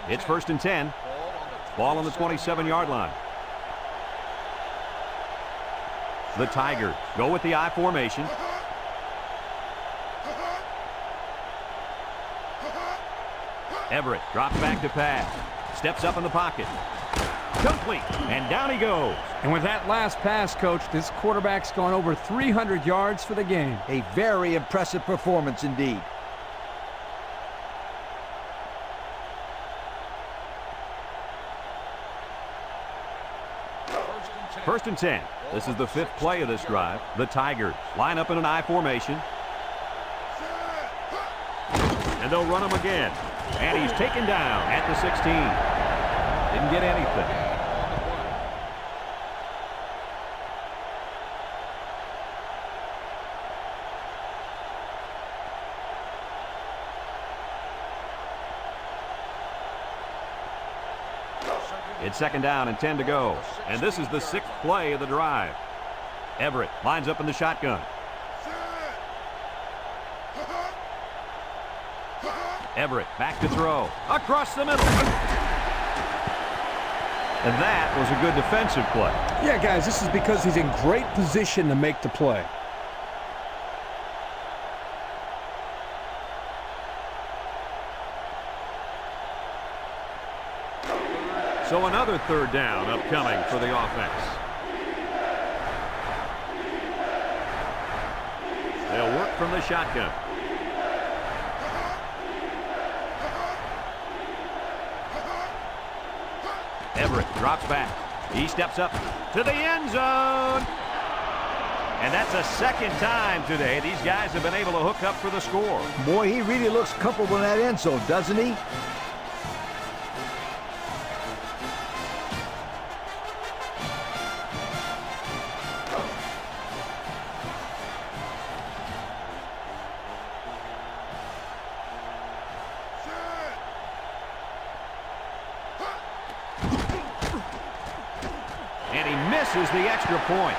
It's 1st and 10. Ball on the 27-yard line. The Tigers go with the I formation. Everett drops back to pass. Steps up in the pocket. Complete. And down he goes. And with that last pass, Coach, this quarterback's gone over 300 yards for the game. A very impressive performance indeed. First and 10. This is the 5th play of this drive. The Tigers line up in an I formation. And they'll run him again. And he's taken down at the 16. Didn't get anything. It's 2nd down and 10 to go. And this is the 6th play of the drive. Everett lines up in the shotgun. Everett back to throw. Across the middle. And that was a good defensive play. Yeah, guys, this is because he's in great position to make the play. So another 3rd down upcoming for the offense. They'll work from the shotgun. Everett drops back. He steps up to the end zone. And that's the 2nd time today these guys have been able to hook up for the score. Boy, he really looks comfortable in that end zone, doesn't he? And he misses the extra point.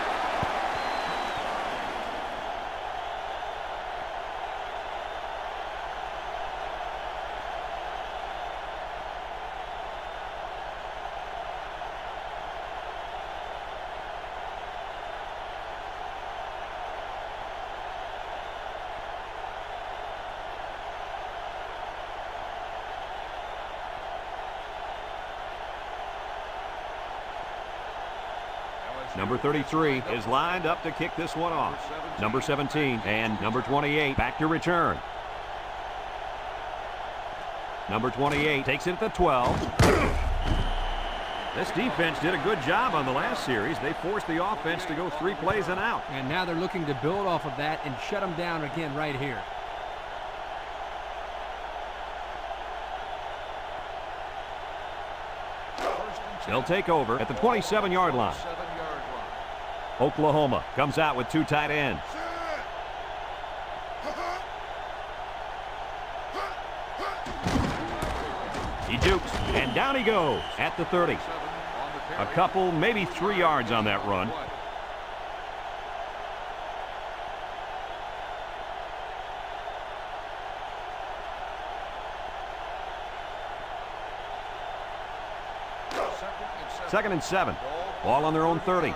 Number 33 is lined up to kick this one off. Number 17 and number 28 back to return. Number 28 takes it at the 12. This defense did a good job on the last series. They forced the offense to go 3 plays and out. And now they're looking to build off of that and shut them down again right here. They'll take over at the 27-yard line. Oklahoma comes out with 2 tight ends. He jukes, and down he goes at the 30. A couple, maybe 3 yards on that run. Second and 7. Ball on their own 30.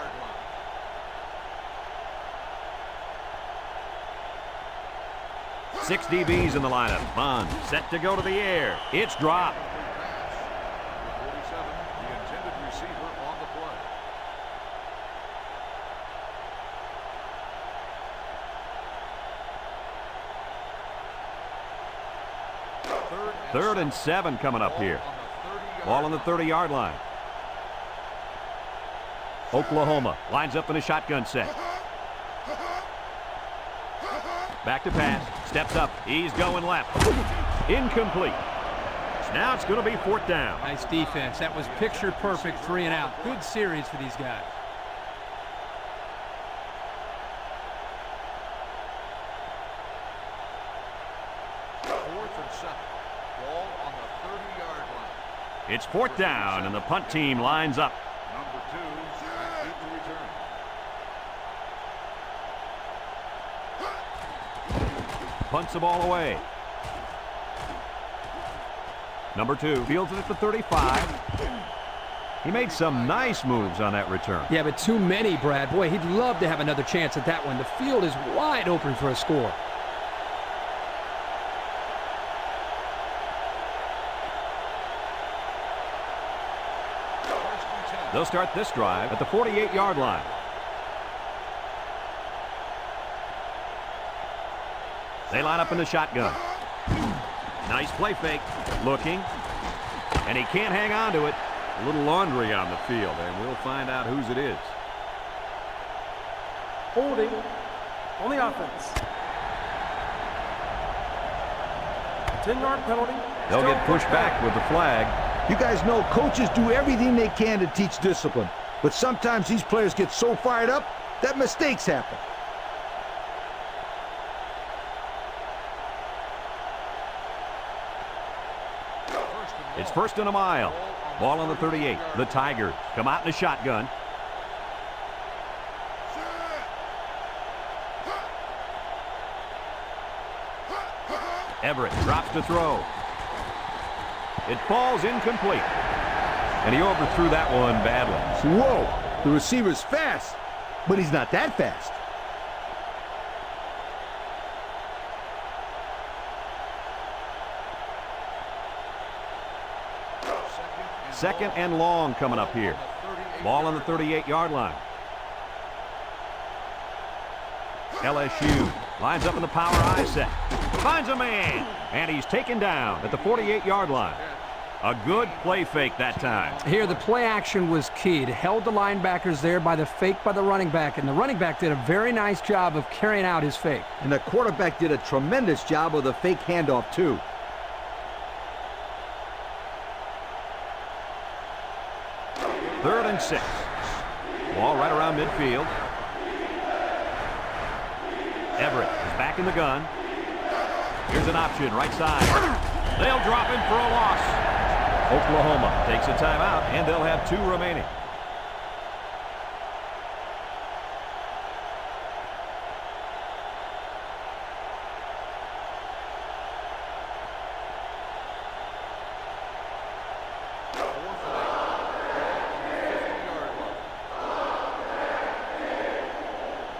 Six DBs in the lineup. Bond set to go to the air. It's dropped. 47, the intended receiver on the play. Third and 7 coming up here. Ball on the 30-yard line. Oklahoma lines up in a shotgun set. Back to pass. Steps up. He's going left. Incomplete. Now it's going to be 4th down. Nice defense. That was picture perfect 3 and out. Good series for these guys. Fourth and 7. Ball on the 30-yard line. It's 4th down, and the punt team lines up. Number 2, back deep to return. Punts the ball away. Number 2 fields it at the 35. He made some nice moves on that return. Yeah, but too many, Brad. Boy, he'd love to have another chance at that one. The field is wide open for a score. They'll start this drive at the 48-yard line. They line up in the shotgun. Nice play fake. Looking. And he can't hang on to it. A little laundry on the field, and we'll find out whose it is. Holding on the offense. 10-yard penalty. They'll get pushed back with the flag. You guys know coaches do everything they can to teach discipline, but sometimes these players get so fired up that mistakes happen. It's 1st and a mile. Ball on the 38. The Tigers come out in a shotgun. Everett drops to throw. It falls incomplete. And he overthrew that one badly. Whoa, the receiver's fast, but he's not that fast. Second and long coming up here. Ball on the 38-yard line. LSU lines up in the power I set. Finds a man. And he's taken down at the 48-yard line. A good play fake that time. Here, the play action was key. It held the linebackers there by the fake by the running back, and the running back did a very nice job of carrying out his fake. And the quarterback did a tremendous job of the fake handoff, too. Third and 6. Ball right around midfield. Everett is back in the gun. Here's an option, right side. They'll drop him for a loss. Oklahoma takes a timeout, and they'll have 2 remaining.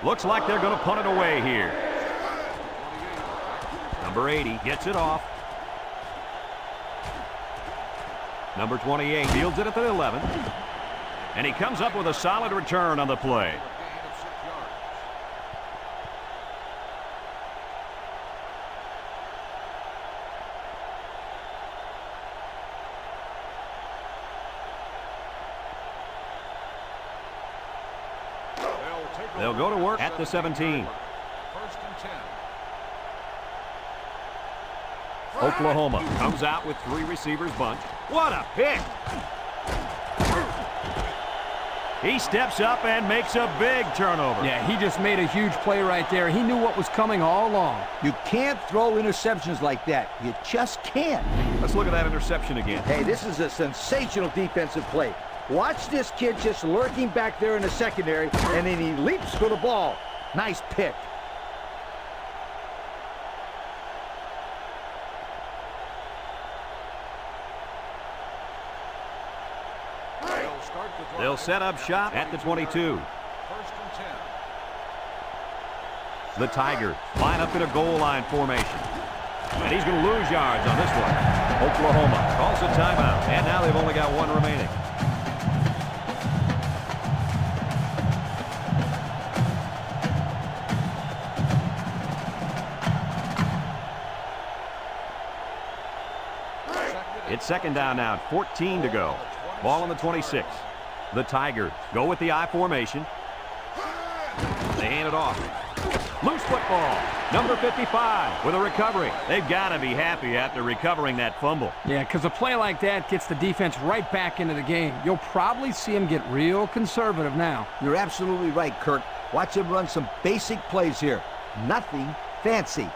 Looks like they're going to punt it away here. Number 80 gets it off. Number 28 fields it at the 11. And he comes up with a solid return on the play. They'll go to work at the 17. Oklahoma comes out with 3 receivers bunch. What a pick! He steps up and makes a big turnover. Yeah, he just made a huge play right there. He knew what was coming all along. You can't throw interceptions like that. You just can't. Let's look at that interception again. Hey, this is a sensational defensive play. Watch this kid just lurking back there in the secondary, and then he leaps for the ball. Nice pick. They'll set up shop at the 22. The Tigers line up in a goal line formation. And he's going to lose yards on this one. Oklahoma calls a timeout, and now they've only got 1 remaining. It's 2nd down now, 14 to go. Ball on the 26. The Tigers go with the I formation. They hand it off. Loose football. Number 55 with a recovery. They've got to be happy after recovering that fumble. Yeah, because a play like that gets the defense right back into the game. You'll probably see him get real conservative now. You're absolutely right, Kirk. Watch him run some basic plays here. Nothing fancy.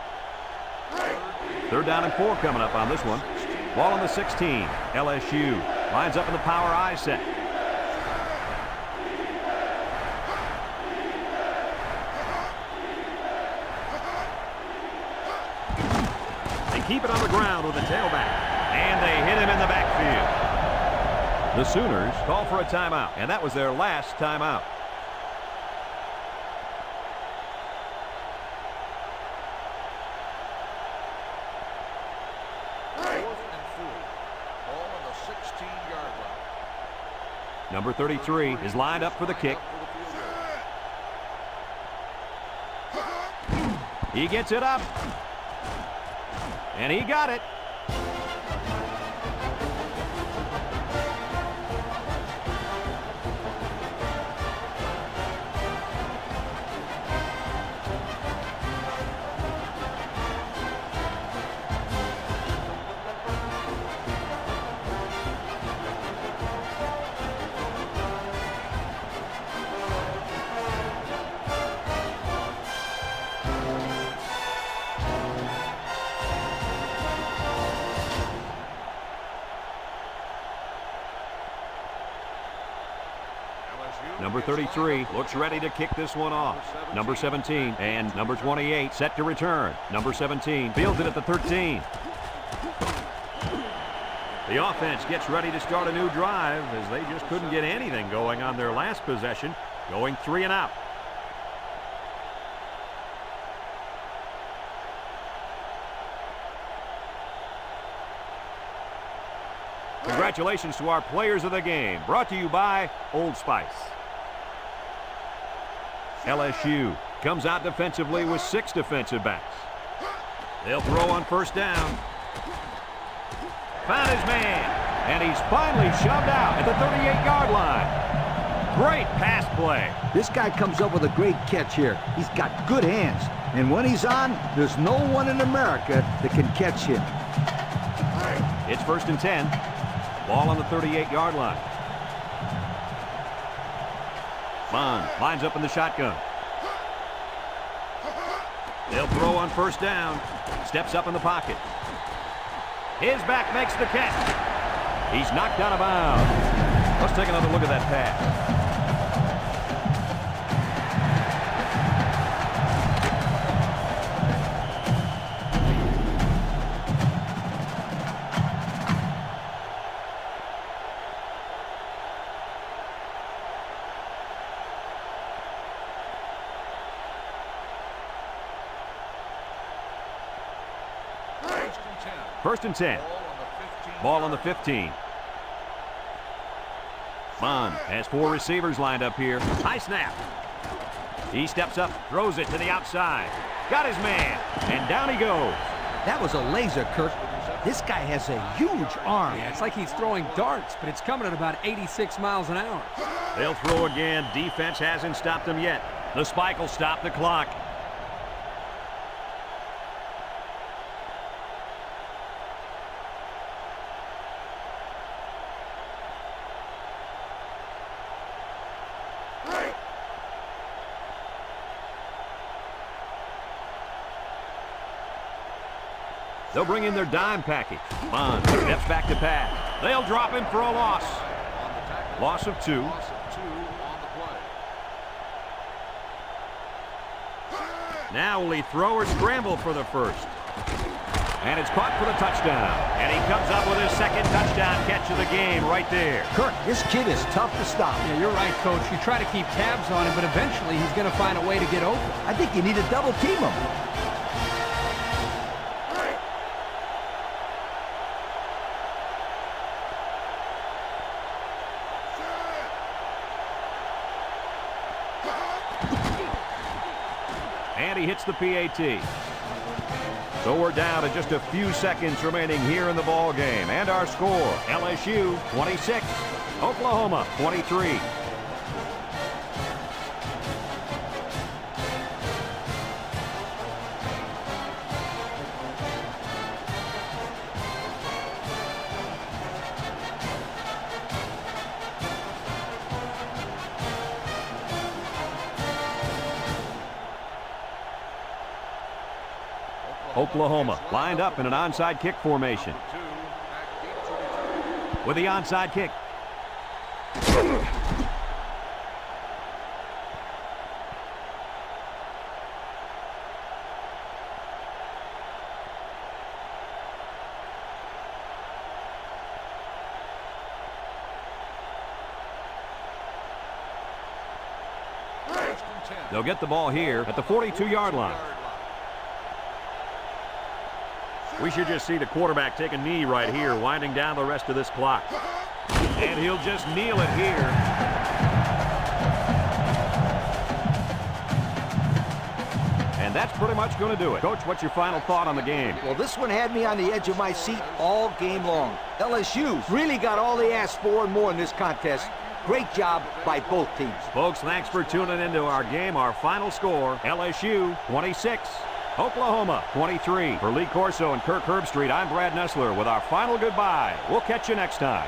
3rd down and 4 coming up on this one. Ball on the 16. LSU Lines up in the power I set. They keep it on the ground with the tailback. And they hit him in the backfield. The Sooners call for a timeout, and that was their last timeout. Number 33 is lined up for the kick. He gets it up. And he got it. Number 33 looks ready to kick this one off. Number 17 and number 28 set to return. Number 17 fields it at the 13. The offense gets ready to start a new drive as they just couldn't get anything going on their last possession, going 3 and out. Congratulations to our players of the game, brought to you by Old Spice. LSU comes out defensively with 6 defensive backs. They'll throw on first down. Found his man, and he's finally shoved out at the 38-yard line. Great pass play. This guy comes up with a great catch here. He's got good hands, and when he's on, there's no one in America that can catch him. It's 1st and 10. Ball on the 38-yard line. Bond lines up in the shotgun. They'll throw on first down. Steps up in the pocket. His back makes the catch. He's knocked out of bounds. Let's take another look at that pass. First and 10. Ball on the 15. Bond has 4 receivers lined up here. High snap. He steps up, throws it to the outside. Got his man, and down he goes. That was a laser, Kirk. This guy has a huge arm. Yeah, it's like he's throwing darts, but it's coming at about 86 miles an hour. They'll throw again. Defense hasn't stopped them yet. The spike will stop the clock. They'll bring in their dime package. Bond steps back to pass. They'll drop him for a loss. Loss of 2. Now will he throw or scramble for the first? And it's caught for the touchdown. And he comes up with his 2nd touchdown catch of the game right there. Kirk, this kid is tough to stop. Yeah, you're right, Coach. You try to keep tabs on him, but eventually he's going to find a way to get open. I think you need to double team him. And he hits the PAT. So we're down to just a few seconds remaining here in the ball game. And our score, LSU 26, Oklahoma 23. Oklahoma lined up in an onside kick formation. with the onside kick. They'll get the ball here at the 42-yard line. We should just see the quarterback take a knee right here, winding down the rest of this clock. And he'll just kneel it here. And that's pretty much going to do it. Coach, what's your final thought on the game? Well, this one had me on the edge of my seat all game long. LSU really got all they asked for and more in this contest. Great job by both teams. Folks, thanks for tuning into our game. Our final score, LSU 26, Oklahoma 23. For Lee Corso and Kirk Herbstreit, I'm Brad Nessler with our final goodbye. We'll catch you next time.